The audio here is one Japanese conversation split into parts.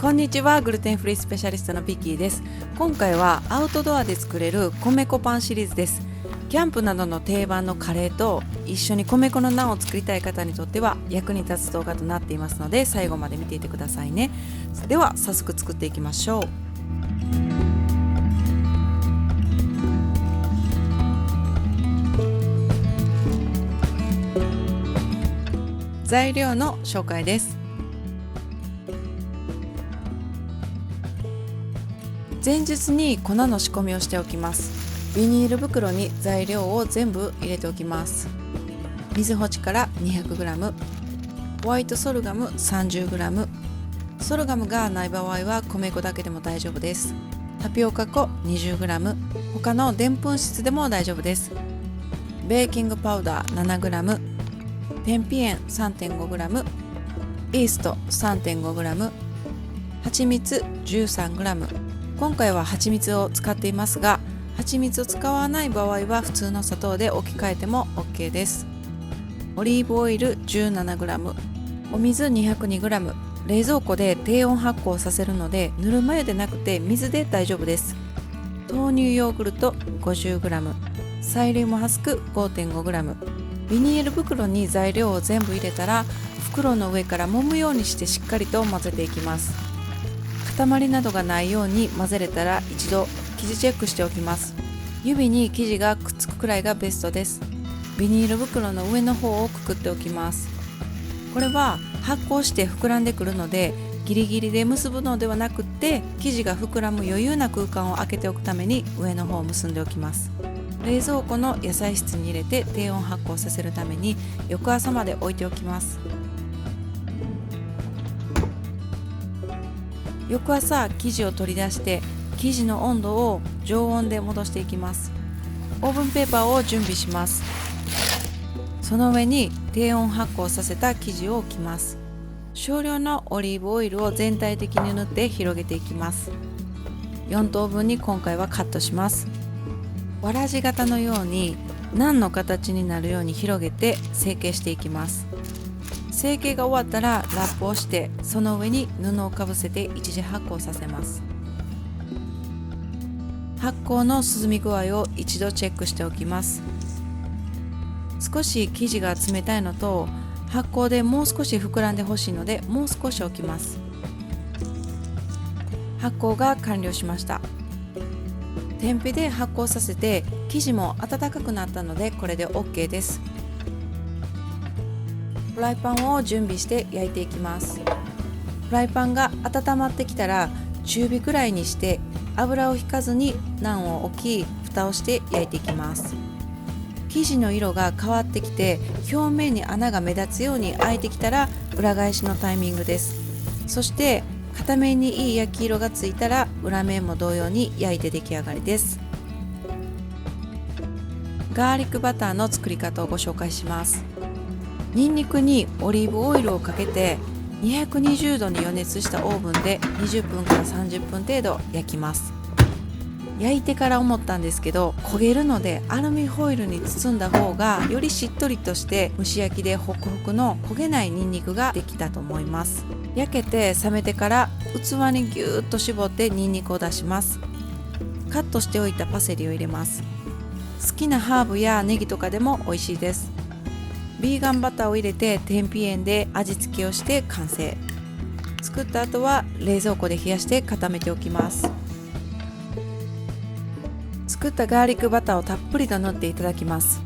こんにちは、グルテンフリースペシャリストのビッキーです。今回はアウトドアで作れる米粉パンシリーズです。キャンプなどの定番のカレーと一緒に米粉のナンを作りたい方にとっては役に立つ動画となっていますので、最後まで見ていてくださいね。では早速作っていきましょう。材料の紹介です。前日に粉の仕込みをしておきます。ビニール袋に材料を全部入れておきます。みずほちから 200g、 ホワイトソルガム 30g、 ソルガムがない場合は米粉だけでも大丈夫です。タピオカ粉 20g、 他のでんぷん質でも大丈夫です。ベーキングパウダー 7g、 天日塩 3.5g、 イースト 3.5g、 蜂蜜 13g。 今回は蜂蜜を使っていますが、蜂蜜を使わない場合は普通の砂糖で置き換えても OK です。オリーブオイル 17g、 お水 202g。 冷蔵庫で低温発酵させるので、ぬるま湯でなくて水で大丈夫です。豆乳ヨーグルト 50g、 サイリウムハスク 5.5g。 ビニール袋に材料を全部入れたら、袋の上から揉むようにしてしっかりと混ぜていきます。塊などがないように混ぜれたら一度生地チェックしておきます。指に生地がくっつくくらいがベストです。ビニール袋の上の方をくくっておきます。これは発酵して膨らんでくるので、ギリギリで結ぶのではなくって、生地が膨らむ余裕な空間を空けておくために上の方を結んでおきます。冷蔵庫の野菜室に入れて低温発酵させるために翌朝まで置いておきます。翌朝生地を取り出して、生地の温度を常温で戻していきます。オーブンペーパーを準備します。その上に低温発酵させた生地を置きます。少量のオリーブオイルを全体的に塗って広げていきます。4等分に今回はカットします。わらじ型のようにナンの形になるように広げて成形していきます。成形が終わったらラップをして、その上に布をかぶせて一時発酵させます。発酵の進み具合を一度チェックしておきます。少し生地が冷たいのと、発酵でもう少し膨らんでほしいのでもう少し置きます。発酵が完了しました。天日で発酵させて生地も温かくなったので、これで OK です。フライパンを準備して焼いていきます。フライパンが温まってきたら中火くらいにして油を引かずにナンを置き、蓋をして焼いていきます。生地の色が変わってきて表面に穴が目立つように開いてきたら裏返しのタイミングです。そして片面にいい焼き色がついたら裏面も同様に焼いて出来上がりです。ガーリックバターの作り方をご紹介します。ニンニクにオリーブオイルをかけて220度に予熱したオーブンで20分から30分程度焼きます。焼いてから思ったんですけど、焦げるのでアルミホイルに包んだ方がよりしっとりとして蒸し焼きでホクホクの焦げないニンニクができたと思います。焼けて冷めてから器にぎゅーっと絞ってニンニクを出します。カットしておいたパセリを入れます。好きなハーブやネギとかでも美味しいです。ビーガンバターを入れて天日塩で味付けをして完成。作った後は冷蔵庫で冷やして固めておきます。作ったガーリックバターをたっぷりと塗っていただきます。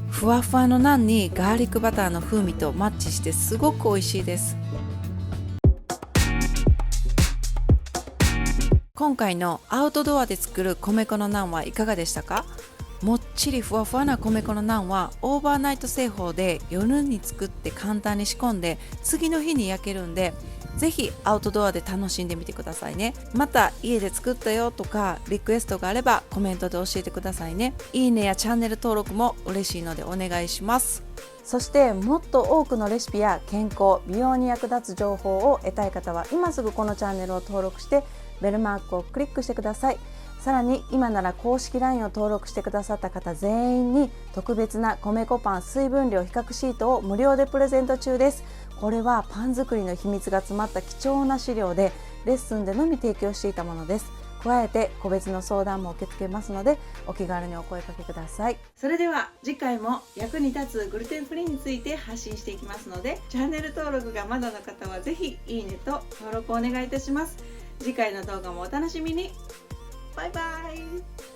ふわふわのナンにガーリックバターの風味とマッチしてすごく美味しいです。今回のアウトドアで作る米粉のナンはいかがでしたか？もっちりふわふわな米粉のナンはオーバーナイト製法で夜に作って簡単に仕込んで次の日に焼けるんで、ぜひアウトドアで楽しんでみてくださいね。また家で作ったよとかリクエストがあればコメントで教えてくださいね。いいねやチャンネル登録も嬉しいのでお願いします。そしてもっと多くのレシピや健康美容に役立つ情報を得たい方は今すぐこのチャンネルを登録してベルマークをクリックしてください。さらに今なら公式 LINE を登録してくださった方全員に特別な米粉パン水分量比較シートを無料でプレゼント中です。これはパン作りの秘密が詰まった貴重な資料で、レッスンでのみ提供していたものです。加えて個別の相談も受け付けますので、お気軽にお声かけください。それでは次回も役に立つグルテンフリーについて発信していきますので、チャンネル登録がまだの方はぜひいいねと登録お願いいたします。次回の動画もお楽しみに。バイバイ。